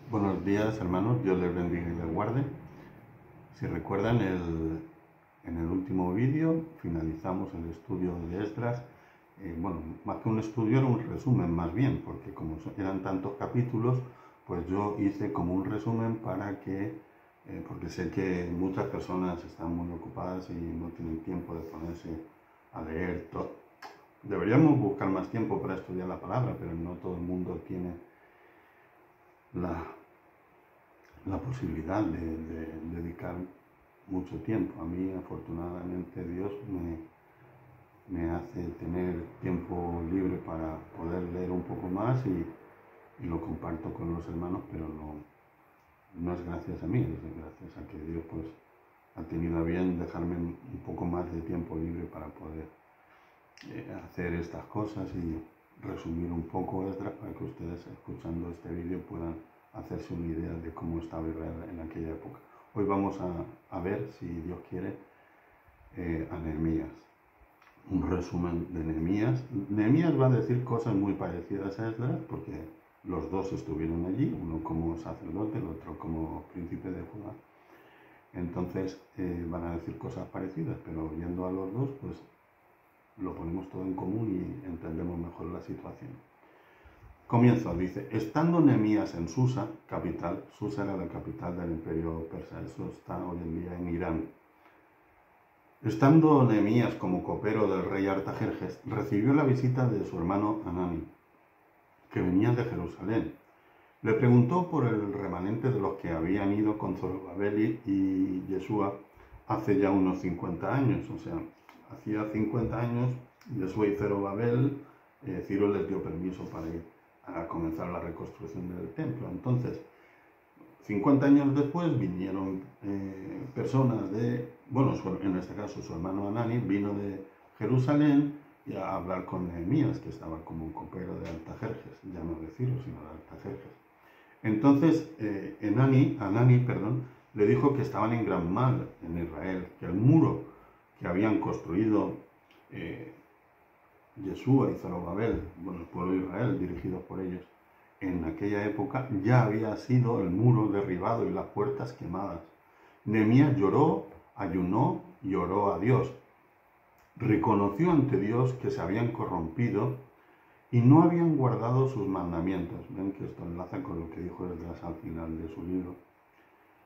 Buenos días, hermanos. Dios les bendiga y les guarde. Si recuerdan, en el último vídeo finalizamos el estudio de Esdras. Bueno, más que un estudio era un resumen más bien, porque como eran tantos capítulos, pues yo hice como un resumen para que, porque sé que muchas personas están muy ocupadas y no tienen tiempo de ponerse a leer todo. Deberíamos buscar más tiempo para estudiar la palabra, pero no todo el mundo tiene la posibilidad de dedicar mucho tiempo. A mí, afortunadamente, Dios me hace tener tiempo libre para poder leer un poco más y lo comparto con los hermanos, pero no es gracias a mí, es gracias a que Dios pues ha tenido a bien dejarme un poco más de tiempo libre para poder hacer estas cosas y resumir un poco Esdras para que ustedes, escuchando este vídeo, puedan hacerse una idea de cómo estaba Israel en aquella época. Hoy vamos a ver, si Dios quiere, a Nehemías. Un resumen de Nehemías. Nehemías va a decir cosas muy parecidas a Esdras porque los dos estuvieron allí, uno como sacerdote, el otro como príncipe de Judá. Entonces van a decir cosas parecidas, pero viendo a los dos, pues lo ponemos todo en común y entendemos mejor la situación. Comienzo, dice, estando Nehemías en Susa, capital, Susa era la capital del imperio persa, eso está hoy en día en Irán. Estando Nehemías como copero del rey Artajerjes, recibió la visita de su hermano Hanani, que venía de Jerusalén. Le preguntó por el remanente de los que habían ido con Zorobabel y Yeshua hace ya unos 50 años, o sea, hacía 50 años Yeshua y Zorobabel, Ciro les dio permiso para ir a comenzar la reconstrucción del templo. Entonces, 50 años después vinieron personas bueno, en este caso su hermano Hanani vino de Jerusalén y a hablar con Nehemías, que estaba como copero de Artajerjes, ya no de Ciro, sino de Artajerjes. Entonces, Hanani, le dijo que estaban en gran mal en Israel, que el muro que habían construido Yeshua y Zorobabel, bueno, el pueblo de Israel, dirigido por ellos, en aquella época ya había sido el muro derribado y las puertas quemadas. Nehemías lloró, ayunó y oró a Dios. Reconoció ante Dios que se habían corrompido y no habían guardado sus mandamientos. Ven que esto enlaza con lo que dijo Esdras al final de su libro.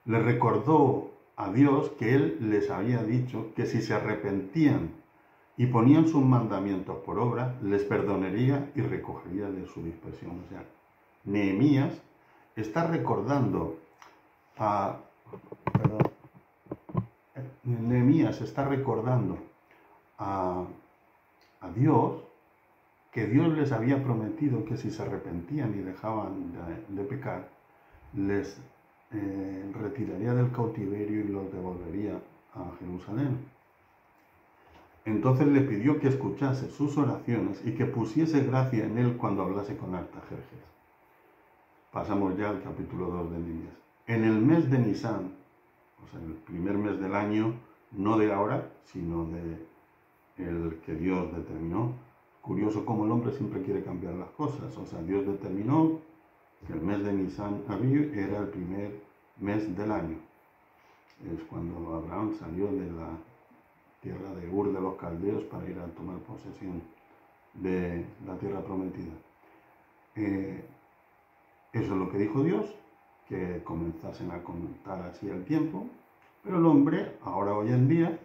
Le recordó a Dios que él les había dicho que si se arrepentían y ponían sus mandamientos por obra, les perdonaría y recogería de su dispersión. O sea, Nehemías está recordando Nehemías está recordando a Dios que Dios les había prometido que si se arrepentían y dejaban de pecar, les retiraría del cautiverio y los devolvería a Jerusalén. Entonces le pidió que escuchase sus oraciones y que pusiese gracia en él cuando hablase con Artajerjes. Pasamos ya al capítulo 2 de Nehemías. En el mes de Nisán, o sea, el primer mes del año, no de ahora, sino de el que Dios determinó. Curioso cómo el hombre siempre quiere cambiar las cosas. O sea, Dios determinó que el mes de Nisán Aviv era el primer mes del año. Es cuando Abraham salió de la tierra de Ur de los Caldeos para ir a tomar posesión de la tierra prometida. Eso es lo que dijo Dios, que comenzasen a contar así el tiempo, pero el hombre, ahora hoy en día,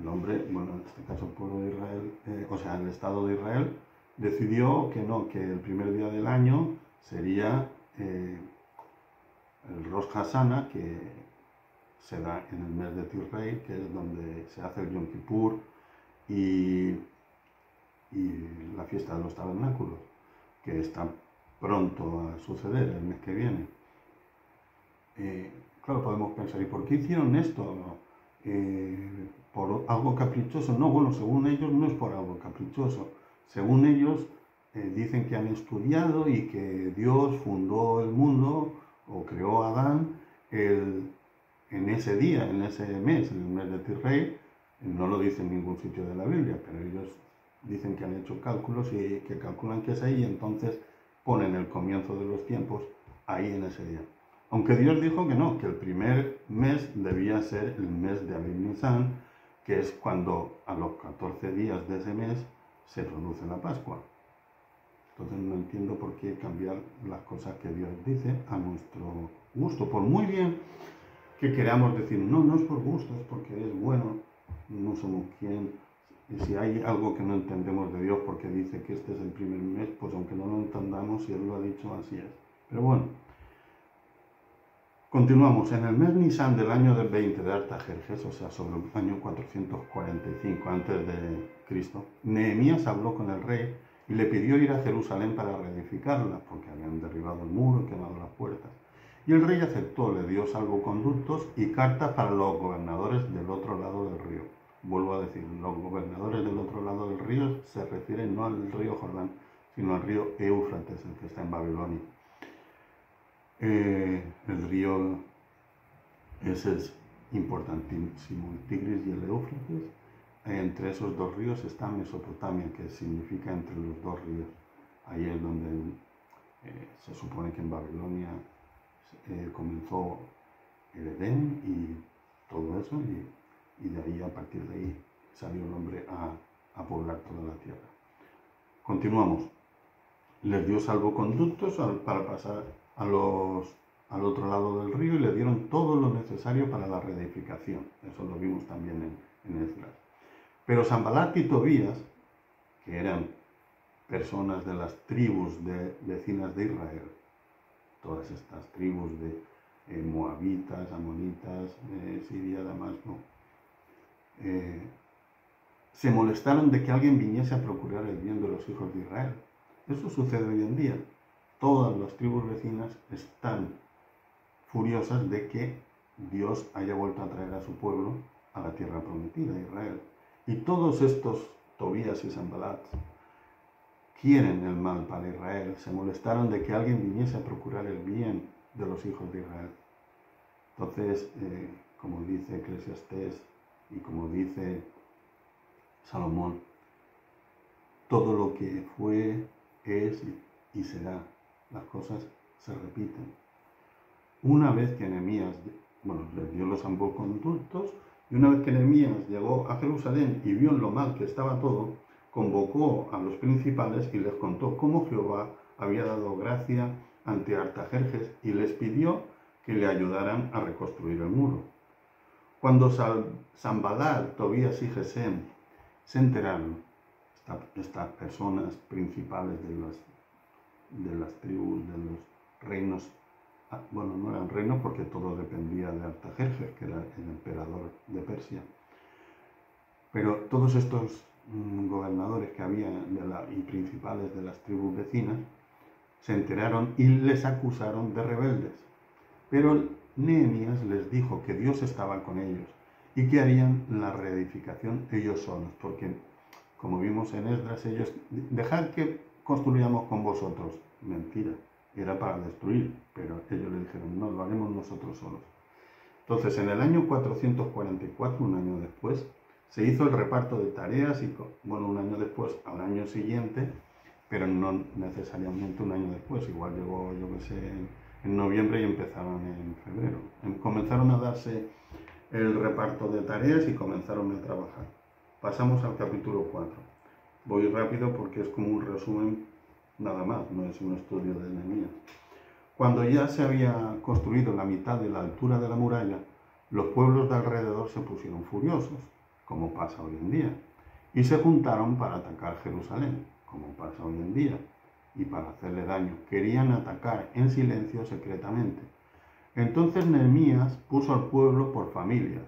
el hombre, bueno, en este caso el pueblo de Israel, o sea, el Estado de Israel, decidió que no, que el primer día del año sería el Rosh Hashanah, que se da en el mes de Tishrei, que es donde se hace el Yom Kippur y la fiesta de los tabernáculos, que está pronto a suceder el mes que viene. Claro, podemos pensar, ¿y por qué hicieron esto? ¿Por algo caprichoso? No, bueno, según ellos no es por algo caprichoso. Según ellos dicen que han estudiado y que Dios fundó el mundo o creó a Adán en ese día, en ese mes, en el mes de Tishrei. No lo dice en ningún sitio de la Biblia, pero ellos dicen que han hecho cálculos y que calculan que es ahí, y entonces ponen el comienzo de los tiempos ahí en ese día. Aunque Dios dijo que no, que el primer mes debía ser el mes de Abib Nisan, que es cuando a los 14 días de ese mes se produce la Pascua. Entonces no entiendo por qué cambiar las cosas que Dios dice a nuestro gusto. Por muy bien que queramos decir, no, no es por gusto, es porque es bueno, no somos quien. Y si hay algo que no entendemos de Dios porque dice que este es el primer mes, pues aunque no lo entendamos, si Él lo ha dicho, así es. Pero bueno, continuamos. En el mes Nisan del año del 20 de Artajerjes, o sea, sobre el año 445 a.C., Nehemías habló con el rey y le pidió ir a Jerusalén para reedificarla, porque habían derribado el muro y quemado las puertas. Y el rey aceptó, le dio salvoconductos y cartas para los gobernadores del otro lado del río. Vuelvo a decir, los gobernadores del otro lado del río se refieren no al río Jordán, sino al río Éufrates, el que está en Babilonia. El río ese es importantísimo, el Tigris y el Éufrates. Entre esos dos ríos está Mesopotamia, que significa entre los dos ríos. Ahí es donde se supone que en Babilonia comenzó el Edén y todo eso, y de ahí, a partir de ahí, salió el hombre a poblar toda la tierra. Continuamos. Les dio salvoconductos para pasar al otro lado del río y le dieron todo lo necesario para la reedificación. Eso lo vimos también en Esdras. Pero Sanbalat y Tobías, que eran personas de las tribus vecinas de Israel, todas estas tribus de moabitas, amonitas, Siria, Damasco, se molestaron de que alguien viniese a procurar el bien de los hijos de Israel. Eso sucede hoy en día. Todas las tribus vecinas están furiosas de que Dios haya vuelto a traer a su pueblo a la tierra prometida, Israel. Y todos estos Tobías y Sanbalat quieren el mal para Israel, se molestaron de que alguien viniese a procurar el bien de los hijos de Israel. Entonces, como dice Eclesiastés y como dice Salomón, todo lo que fue, es y será, las cosas se repiten. Una vez que Nehemías, les dio los salvoconductos, y una vez que Nehemías llegó a Jerusalén y vio lo mal que estaba todo, convocó a los principales y les contó cómo Jehová había dado gracia ante Artajerjes y les pidió que le ayudaran a reconstruir el muro. Cuando Sanbalat, Tobías y Gesem se enteraron, estas personas principales de las tribus, de los reinos, no eran reinos porque todo dependía de Artajerjes, que era el emperador de Persia, pero todos estos gobernadores que había y principales de las tribus vecinas se enteraron y les acusaron de rebeldes. Pero Nehemías les dijo que Dios estaba con ellos y que harían la reedificación ellos solos, porque, como vimos en Esdras, ellos, dejad que construyamos con vosotros. Mentira, era para destruir, pero ellos le dijeron, no, lo haremos nosotros solos. Entonces, en el año 444, un año después, se hizo el reparto de tareas y, un año después, al año siguiente, pero no necesariamente un año después, igual llegó, en noviembre y empezaron en febrero. Comenzaron a darse el reparto de tareas y comenzaron a trabajar. Pasamos al capítulo 4. Voy rápido porque es como un resumen nada más, no es un estudio de Nehemías. Cuando ya se había construido la mitad de la altura de la muralla, los pueblos de alrededor se pusieron furiosos, como pasa hoy en día, y se juntaron para atacar Jerusalén, como pasa hoy en día, y para hacerle daño. Querían atacar en silencio secretamente. Entonces Nehemías puso al pueblo por familias,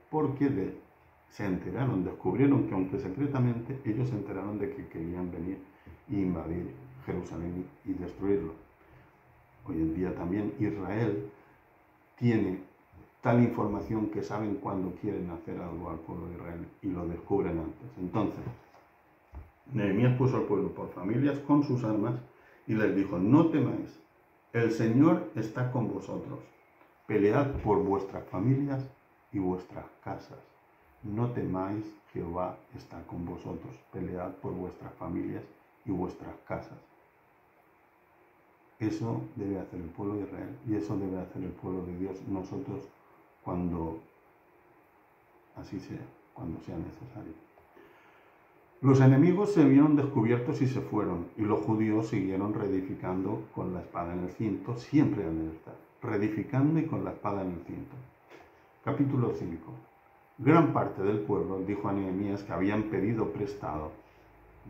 porque se enteraron, descubrieron que aunque secretamente, ellos se enteraron de que querían venir e invadir Jerusalén y destruirlo. Hoy en día también Israel tiene tal información que saben cuando quieren hacer algo al pueblo de Israel y lo descubren antes. Entonces, Nehemías puso al pueblo por familias con sus armas y les dijo, no temáis, el Señor está con vosotros, pelead por vuestras familias y vuestras casas. No temáis, Jehová está con vosotros, pelead por vuestras familias y vuestras casas. Eso debe hacer el pueblo de Israel y eso debe hacer el pueblo de Dios, nosotros, cuando así sea, cuando sea necesario. Los enemigos se vieron descubiertos y se fueron, y los judíos siguieron reedificando con la espada en el cinto, siempre en libertad, reedificando y con la espada en el cinto. Capítulo 5. Gran parte del pueblo dijo a Nehemías que habían pedido prestado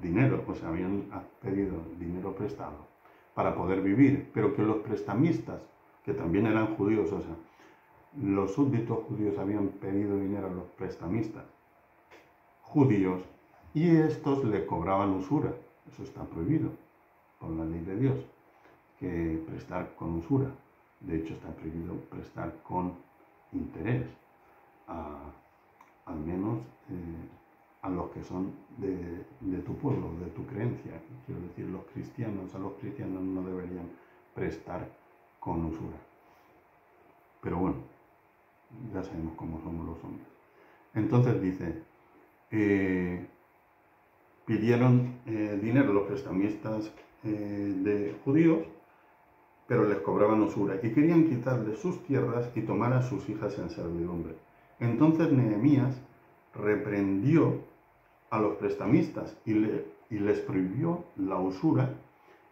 dinero, o sea, habían pedido dinero prestado para poder vivir, pero que los prestamistas, que también eran judíos, o sea, los súbditos judíos habían pedido dinero a los prestamistas judíos y estos le cobraban usura. Eso está prohibido por la ley de Dios, que prestar con usura. De hecho, está prohibido prestar con interés, al menos a los que son de tu pueblo, de tu creencia. Quiero decir, los cristianos, a los cristianos no deberían prestar con usura. Pero bueno, ya sabemos cómo somos los hombres. Entonces dice, pidieron dinero los prestamistas de judíos, pero les cobraban usura y querían quitarles sus tierras y tomar a sus hijas en servidumbre. Entonces Nehemías reprendió a los prestamistas y les prohibió la usura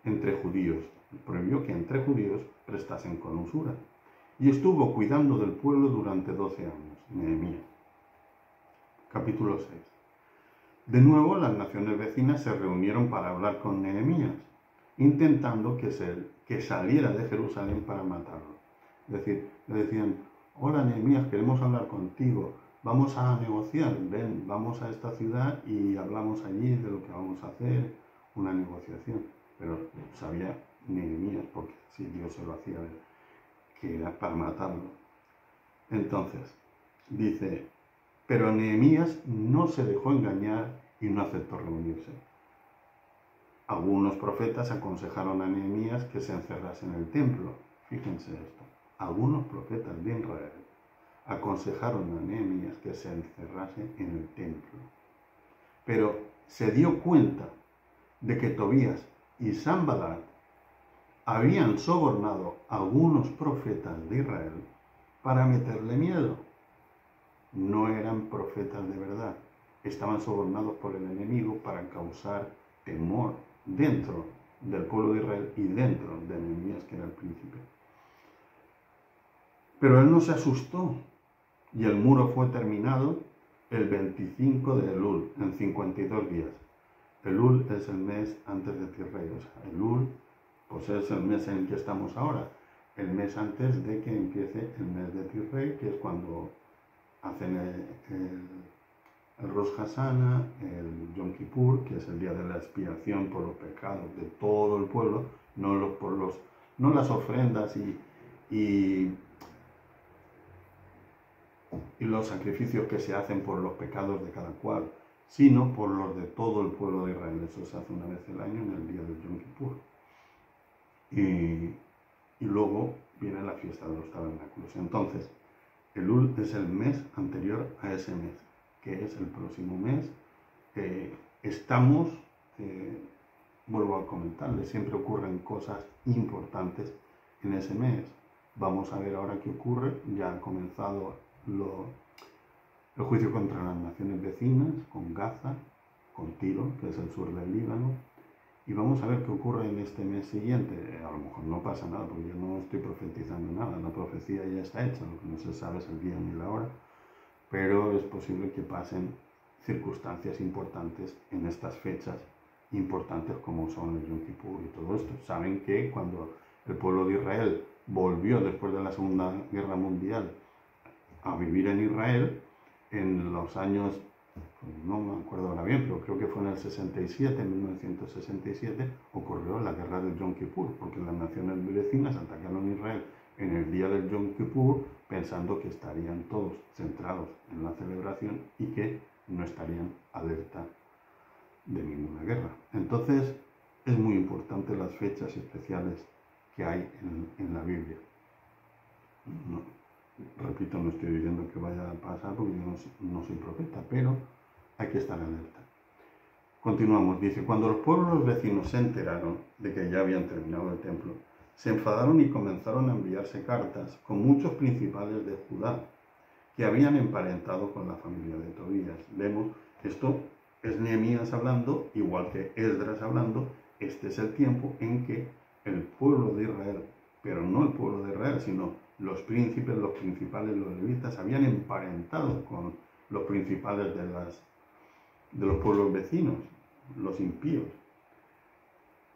entre judíos. Prohibió que entre judíos prestasen con usura. Y estuvo cuidando del pueblo durante 12 años, Nehemías. Capítulo 6. De nuevo, las naciones vecinas se reunieron para hablar con Nehemías, intentando que saliera de Jerusalén para matarlo. Es decir, le decían, hola Nehemías, queremos hablar contigo, vamos a negociar, ven, vamos a esta ciudad y hablamos allí de lo que vamos a hacer, una negociación. Pero sabía Nehemías, porque si Dios se lo hacía ver, que era para matarlo. Entonces, dice, pero Nehemías no se dejó engañar y no aceptó reunirse. Algunos profetas aconsejaron a Nehemías que se encerrase en el templo. Fíjense esto. Algunos profetas de Israel aconsejaron a Nehemías que se encerrase en el templo. Pero se dio cuenta de que Tobías y Sanballat habían sobornado a algunos profetas de Israel para meterle miedo. No eran profetas de verdad. Estaban sobornados por el enemigo para causar temor dentro del pueblo de Israel y dentro de Nehemías, que era el príncipe. Pero él no se asustó y el muro fue terminado el 25 de Elul, en 52 días. Elul es el mes antes de Tisrei, o sea, Elul pues es el mes en el que estamos ahora, el mes antes de que empiece el mes de Tisrei, que es cuando hacen el Rosh Hashanah, el Yom Kippur, que es el día de la expiación por los pecados de todo el pueblo, no las ofrendas y los sacrificios que se hacen por los pecados de cada cual, sino por los de todo el pueblo de Israel. Eso se hace una vez al año en el día del Yom Kippur. Y luego viene la fiesta de los tabernáculos. Entonces, Elul es el mes anterior a ese mes, que es el próximo mes. Vuelvo a comentarles, siempre ocurren cosas importantes en ese mes. Vamos a ver ahora qué ocurre. Ya ha comenzado el juicio contra las naciones vecinas, con Gaza, con Tiro, que es el sur del Líbano. Y vamos a ver qué ocurre en este mes siguiente. A lo mejor no pasa nada, porque yo no estoy profetizando nada. La profecía ya está hecha, lo que no se sabe es el día ni la hora. Pero es posible que pasen circunstancias importantes en estas fechas importantes como son el Yom Kippur y todo esto. Saben que cuando el pueblo de Israel volvió después de la Segunda Guerra Mundial a vivir en Israel, en los años, no me acuerdo ahora bien, pero creo que fue en el 67, en 1967, ocurrió la guerra del Yom Kippur, porque las naciones vecinas atacaron a Israel en el día del Yom Kippur, pensando que estarían todos centrados en la celebración y que no estarían alerta de ninguna guerra. Entonces, es muy importante las fechas especiales que hay en la Biblia. Repito, no estoy diciendo que vaya a pasar porque yo no soy profeta, pero hay que estar alerta. Continuamos, dice, cuando los pueblos vecinos se enteraron de que ya habían terminado el templo, se enfadaron y comenzaron a enviarse cartas con muchos principales de Judá que habían emparentado con la familia de Tobías. Vemos, esto es Nehemías hablando, igual que Esdras hablando. Este es el tiempo en que el pueblo de Israel, pero no el pueblo de Israel, sino los príncipes, los principales, los levitas, habían emparentado con los principales de los pueblos vecinos, los impíos.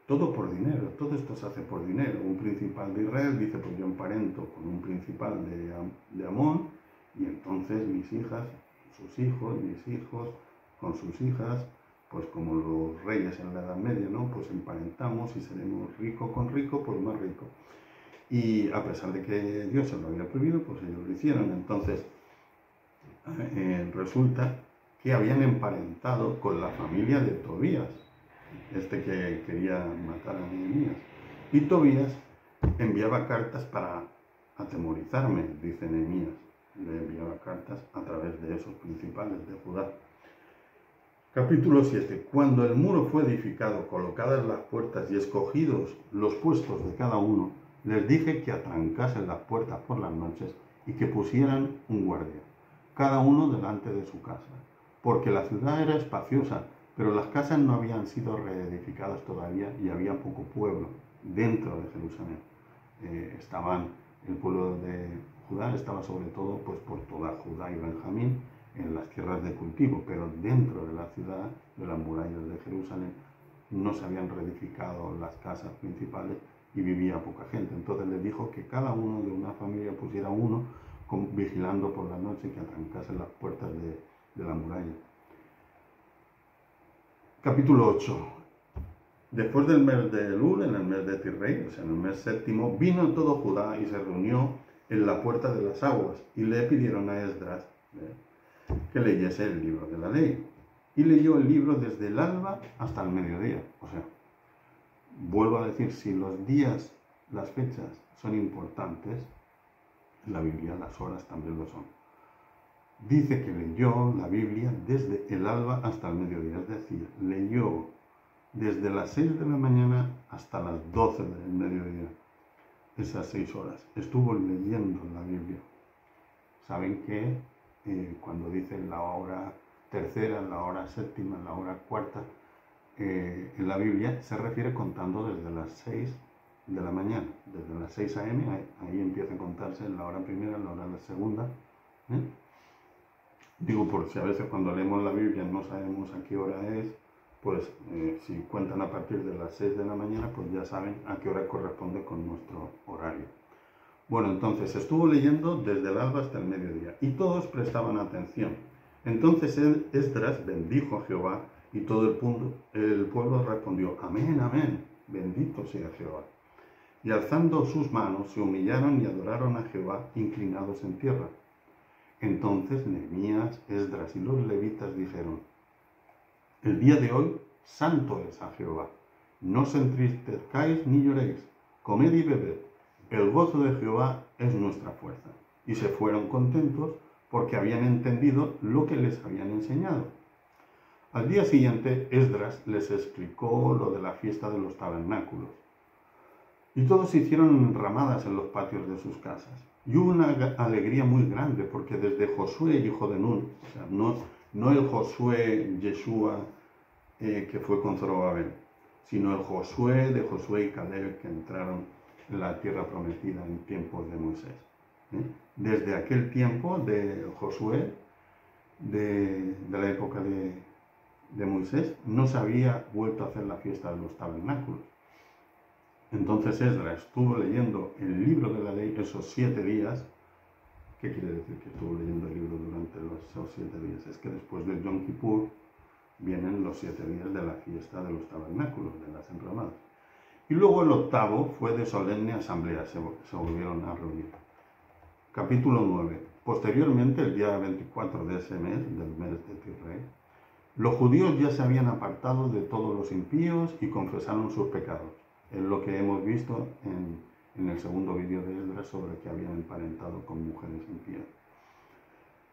Todo por dinero, todo esto se hace por dinero. Un principal de Israel dice, pues yo emparento con un principal de Amón, y entonces mis hijas, mis hijos, con sus hijas, pues como los reyes en la Edad Media, ¿no? Pues emparentamos y seremos rico con rico, pues más rico. Y a pesar de que Dios se lo había prohibido, pues ellos lo hicieron. Entonces, resulta que habían emparentado con la familia de Tobías, este que quería matar a Nehemías. Y Tobías enviaba cartas para atemorizarme, dice Nehemías. Le enviaba cartas a través de esos principales de Judá. Capítulo 7. Cuando el muro fue edificado, colocadas las puertas y escogidos los puestos de cada uno, les dije que atrancasen las puertas por las noches y que pusieran un guardia, cada uno delante de su casa, porque la ciudad era espaciosa, pero las casas no habían sido reedificadas todavía y había poco pueblo dentro de Jerusalén. El pueblo de Judá estaba sobre todo pues, por toda Judá y Benjamín en las tierras de cultivo, pero dentro de la ciudad, de las murallas de Jerusalén, no se habían reedificado las casas principales y vivía poca gente. Entonces les dijo que cada uno de una familia pusiera uno vigilando por la noche, que atrancasen las puertas de la muralla. Capítulo 8. Después del mes de Elul, en el mes de Tirrei, o sea, en el mes séptimo, vino todo Judá y se reunió en la puerta de las aguas y le pidieron a Esdras que leyese el libro de la ley. Y leyó el libro desde el alba hasta el mediodía. O sea, vuelvo a decir, si los días, las fechas son importantes, en la Biblia las horas también lo son. Dice que leyó la Biblia desde el alba hasta el mediodía, es decir, leyó desde las 6 de la mañana hasta las 12 del mediodía, esas 6 horas. Estuvo leyendo la Biblia. Saben que cuando dicen la hora tercera, la hora séptima, la hora cuarta, en la Biblia se refiere contando desde las 6 de la mañana, desde las 6 a.m., ahí empieza a contarse la hora primera, la hora segunda. Digo, por si a veces cuando leemos la Biblia no sabemos a qué hora es, pues si cuentan a partir de las 6 de la mañana, pues ya saben a qué hora corresponde con nuestro horario. Bueno, entonces estuvo leyendo desde el alba hasta el mediodía y todos prestaban atención. Entonces Esdras bendijo a Jehová y todo el pueblo respondió, amén, amén, bendito sea Jehová. Y alzando sus manos se humillaron y adoraron a Jehová inclinados en tierra. Entonces Nehemías, Esdras y los levitas dijeron, el día de hoy santo es a Jehová. No os entristezcáis ni lloréis, comed y bebed. El gozo de Jehová es nuestra fuerza. Y se fueron contentos porque habían entendido lo que les habían enseñado. Al día siguiente, Esdras les explicó lo de la fiesta de los tabernáculos. Y todos hicieron enramadas en los patios de sus casas. Y hubo una alegría muy grande, porque desde Josué, hijo de Nun, o sea, no el Josué Yeshua que fue con Zorobabel, sino el Josué de Josué y Caleb que entraron en la tierra prometida en tiempos de Moisés. Desde aquel tiempo de Josué, de la época de Moisés, no se había vuelto a hacer la fiesta de los tabernáculos. Entonces Esdras estuvo leyendo el libro de la ley esos 7 días. ¿Qué quiere decir que estuvo leyendo el libro durante esos 7 días? Es que después del Yom Kippur vienen los 7 días de la fiesta de los tabernáculos, de las enramadas. Y luego el octavo fue de solemne asamblea, se volvieron a reunir. Capítulo 9. Posteriormente, el día 24 de ese mes, del mes de Tirrei, los judíos ya se habían apartado de todos los impíos y confesaron sus pecados. Es lo que hemos visto en el segundo vídeo de Esdras sobre que habían emparentado con mujeres impías.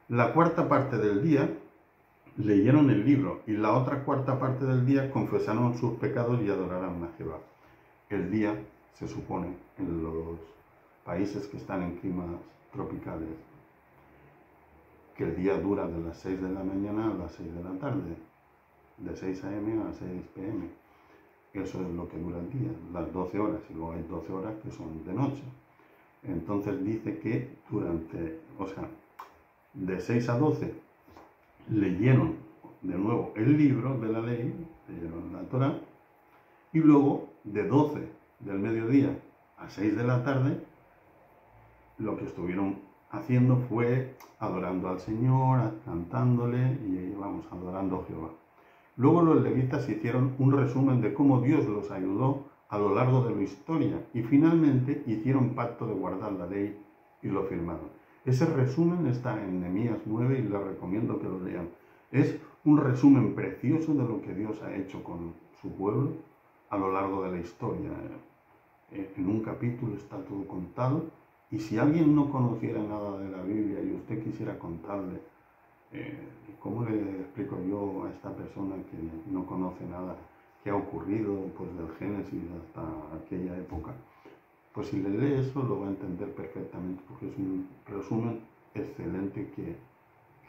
La cuarta parte del día leyeron el libro y la otra cuarta parte del día confesaron sus pecados y adoraron a Jehová. El día se supone, en los países que están en climas tropicales, que el día dura de las 6 de la mañana a las 6 de la tarde, de 6 a.m. a 6 p.m. Eso es lo que dura el día, las 12 horas, y luego hay 12 horas que son de noche. Entonces dice que de 6 a 12 leyeron de nuevo el libro de la ley, leyeron la Torá, y luego de 12 del mediodía a 6 de la tarde, lo que estuvieron haciendo fue adorando al Señor, cantándole y adorando a Jehová. Luego los levitas hicieron un resumen de cómo Dios los ayudó a lo largo de la historia y finalmente hicieron pacto de guardar la ley y lo firmaron. Ese resumen está en Nehemías 9 y les recomiendo que lo lean. Es un resumen precioso de lo que Dios ha hecho con su pueblo a lo largo de la historia. En un capítulo está todo contado, y si alguien no conociera nada de la Biblia y usted quisiera contarle, ¿cómo le explico yo a esta persona que no conoce nada qué ha ocurrido pues del Génesis hasta aquella época? Pues si le lee eso lo va a entender perfectamente, porque es un resumen excelente que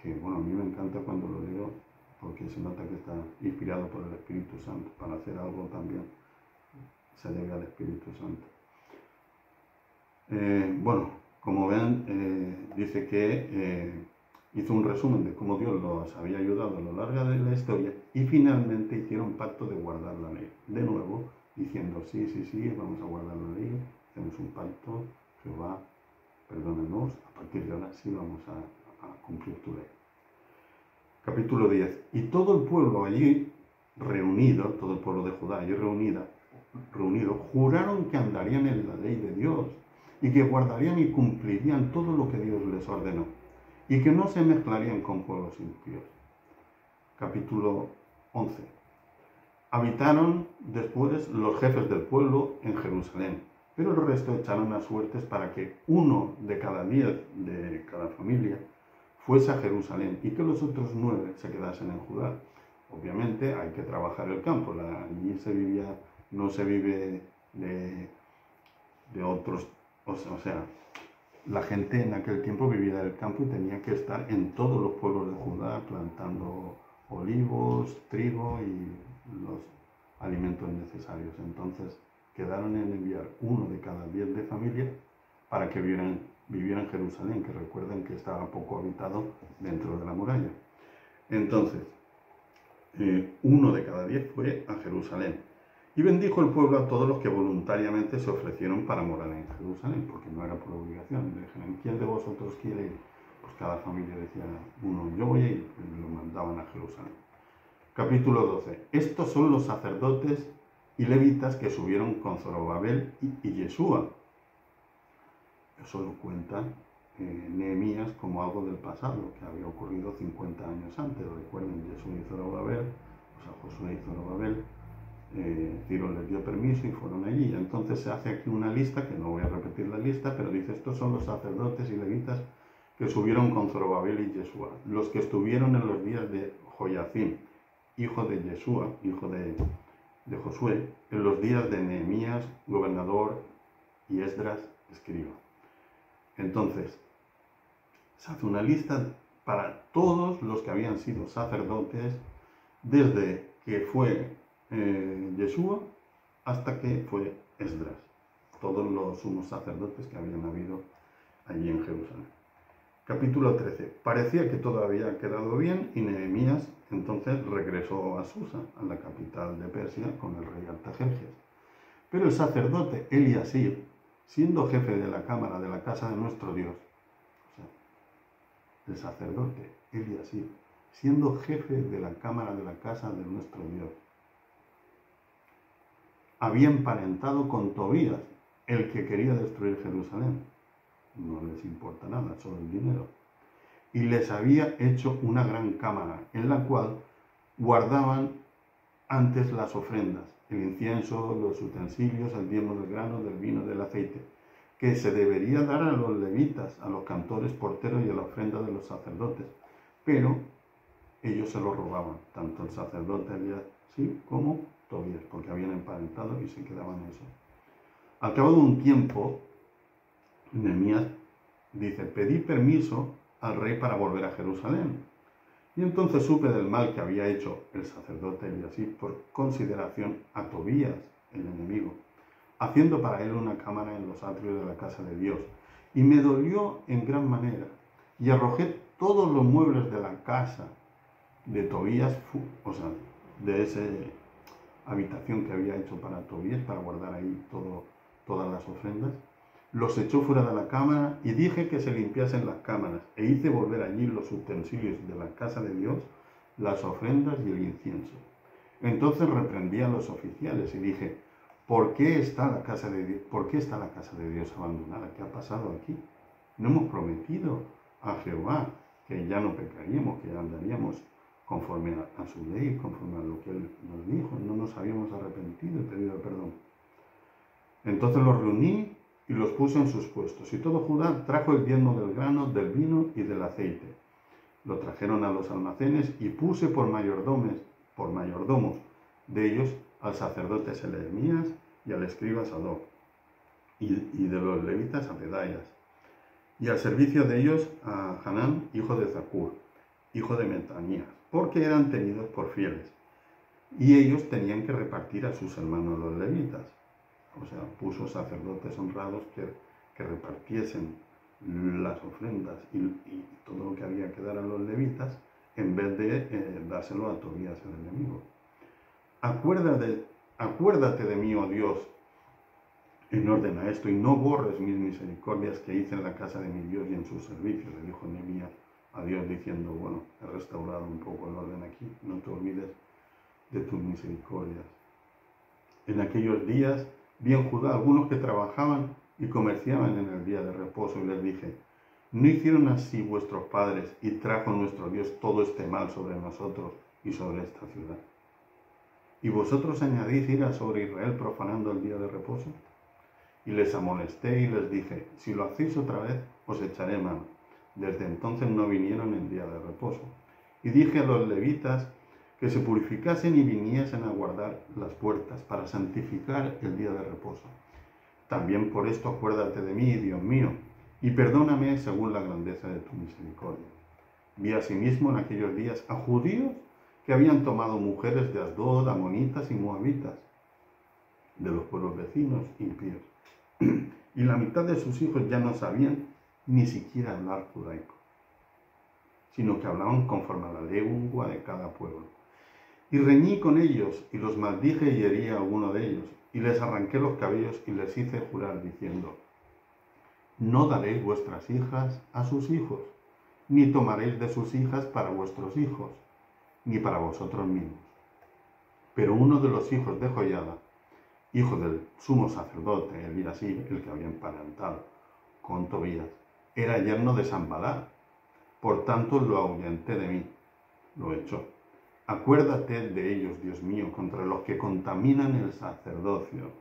a mí me encanta cuando lo leo, porque se nota que está inspirado por el Espíritu Santo. Para hacer algo también se debe al Espíritu Santo. Como ven, dice que hizo un resumen de cómo Dios los había ayudado a lo largo de la historia y finalmente hicieron pacto de guardar la ley. De nuevo, diciendo, sí, vamos a guardar la ley, hacemos un pacto, Jehová, perdónanos, a partir de ahora sí vamos a cumplir tu ley. Capítulo 10. Y todo el pueblo allí reunido, todo el pueblo de Judá allí reunido, juraron que andarían en la ley de Dios y que guardarían y cumplirían todo lo que Dios les ordenó y que no se mezclarían con pueblos impíos. Capítulo 11. Habitaron después los jefes del pueblo en Jerusalén, pero el resto echaron a suertes para que 1 de cada 10 de cada familia fuese a Jerusalén y que los otros 9 se quedasen en Judá. Obviamente hay que trabajar el campo, allí no se vive de otros, la gente en aquel tiempo vivía del campo y tenía que estar en todos los pueblos de Judá plantando olivos, trigo y los alimentos necesarios. Entonces quedaron en enviar 1 de cada 10 de familia para que vivieran en Jerusalén, que recuerden que estaba poco habitado dentro de la muralla. Entonces, 1 de cada 10 fue a Jerusalén. Y bendijo el pueblo a todos los que voluntariamente se ofrecieron para morar en Jerusalén, porque no era por obligación. Le dijeron, ¿quién de vosotros quiere ir? Pues cada familia decía, yo voy a ir, y lo mandaban a Jerusalén. Capítulo 12. Estos son los sacerdotes y levitas que subieron con Zorobabel y Yeshua. Eso lo cuenta Nehemías como algo del pasado, que había ocurrido 50 años antes. Recuerden, Yeshua y Zorobabel, Josué y Zorobabel, Ciro les dio permiso y fueron allí. Entonces se hace aquí una lista, que no voy a repetir la lista, pero dice, estos son los sacerdotes y levitas que subieron con Zorobabel y Yeshua, los que estuvieron en los días de Joiacim, hijo de Yeshua, hijo de Josué, en los días de Nehemías, gobernador, y Esdras, escriba. Entonces, se hace una lista para todos los que habían sido sacerdotes desde que fue Yeshua hasta que fue Esdras, todos los sumos sacerdotes que habían habido allí en Jerusalén. Capítulo 13. Parecía que todo había quedado bien y Nehemías entonces regresó a Susa, a la capital de Persia, con el rey Artajerjes. Pero el sacerdote Eliasib, siendo jefe de la cámara de la casa de nuestro Dios, el sacerdote Eliasib, siendo jefe de la cámara de la casa de nuestro Dios, había emparentado con Tobías, el que quería destruir Jerusalén. No les importa nada, solo el dinero. Y les había hecho una gran cámara, en la cual guardaban antes las ofrendas, el incienso, los utensilios, el diezmo del grano, del vino, del aceite, que se debería dar a los levitas, a los cantores, porteros y a la ofrenda de los sacerdotes. Pero ellos se lo robaban, tanto el sacerdote Eliasib como Tobías, porque habían emparentado y se quedaban eso. Al cabo de un tiempo, Nehemías dice, pedí permiso al rey para volver a Jerusalén. Y entonces supe del mal que había hecho el sacerdote Eliasib por consideración a Tobías, el enemigo, haciendo para él una cámara en los atrios de la casa de Dios. Y me dolió en gran manera, y arrojé todos los muebles de la casa de Tobías, o sea, de esa habitación que había hecho para Tobías, para guardar ahí todas las ofrendas. Los echó fuera de la cámara y dije que se limpiasen las cámaras, e hice volver allí los utensilios de la casa de Dios, las ofrendas y el incienso. Entonces reprendí a los oficiales y dije, ¿por qué está la casa de Dios abandonada? ¿Qué ha pasado aquí? No hemos prometido a Jehová que ya no pecaríamos, que andaríamos conforme a su ley, conforme a lo que Él nos dijo. No nos habíamos arrepentido y pedido perdón. Entonces los reuní y los puse en sus puestos. Y todo Judá trajo el diezmo del grano, del vino y del aceite. Lo trajeron a los almacenes y puse por mayordomos de ellos al sacerdote Selemías y al escriba Sadoc, y de los levitas a Pedaias, y al servicio de ellos a Hanán, hijo de Zacur, hijo de Metanías, porque eran tenidos por fieles, y ellos tenían que repartir a sus hermanos los levitas. O sea, puso sacerdotes honrados que repartiesen las ofrendas y todo lo que había que dar a los levitas, en vez de dárselo a Tobías el enemigo. Acuérdate de mí, oh Dios, en orden a esto, y no borres mis misericordias que hice en la casa de mi Dios y en su servicio. Le dijo Nehemías a Dios diciendo, bueno, he restaurado un poco el orden aquí, no te olvides de tus misericordias. En aquellos días vi en Judá algunos que trabajaban y comerciaban en el día de reposo, y les dije, ¿no hicieron así vuestros padres y trajo nuestro Dios todo este mal sobre nosotros y sobre esta ciudad? ¿Y vosotros añadís ira sobre Israel profanando el día de reposo? Y les amonesté y les dije, si lo hacéis otra vez, os echaré mano. Desde entonces no vinieron en día de reposo. Y dije a los levitas que se purificasen y viniesen a guardar las puertas para santificar el día de reposo. También por esto acuérdate de mí, Dios mío, y perdóname según la grandeza de tu misericordia. Vi asimismo en aquellos días a judíos que habían tomado mujeres de Asdod, amonitas y moabitas, de los pueblos vecinos impíos, y la mitad de sus hijos ya no sabían ni siquiera hablar judaico, sino que hablaban conforme a la lengua de cada pueblo. Y reñí con ellos, y los maldije y herí a alguno de ellos, y les arranqué los cabellos y les hice jurar, diciendo, no daréis vuestras hijas a sus hijos, ni tomaréis de sus hijas para vuestros hijos, ni para vosotros mismos. Pero uno de los hijos de Joiada, hijo del sumo sacerdote Eliasib, el que había emparentado con Tobías, era yerno de Sanballat, por tanto lo ahuyenté de mí, lo echó. Acuérdate de ellos, Dios mío, contra los que contaminan el sacerdocio.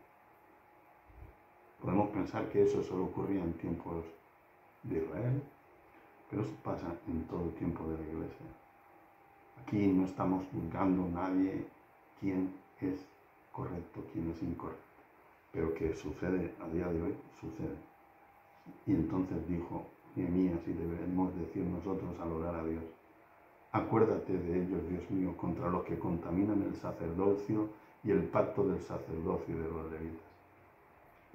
Podemos pensar que eso solo ocurría en tiempos de Israel, pero eso pasa en todo el tiempo de la Iglesia. Aquí no estamos juzgando a nadie quién es correcto, quién es incorrecto, pero que sucede a día de hoy, sucede. Y entonces dijo Nehemías, y debemos decir nosotros al orar a Dios, acuérdate de ellos, Dios mío, contra los que contaminan el sacerdocio y el pacto del sacerdocio de los levitas.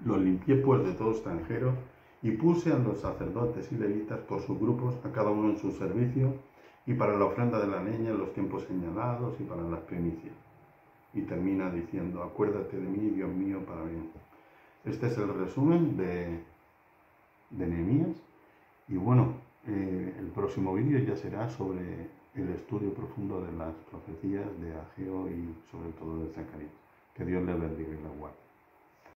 Los limpié pues de todo extranjero y puse a los sacerdotes y levitas por sus grupos, a cada uno en su servicio, y para la ofrenda de la leña en los tiempos señalados y para las primicias. Y termina diciendo, acuérdate de mí, Dios mío, para bien. Este es el resumen de Nehemías. Y bueno, el próximo vídeo ya será sobre el estudio profundo de las profecías de Ageo y sobre todo de Zacarías. Que Dios les bendiga y les guarde.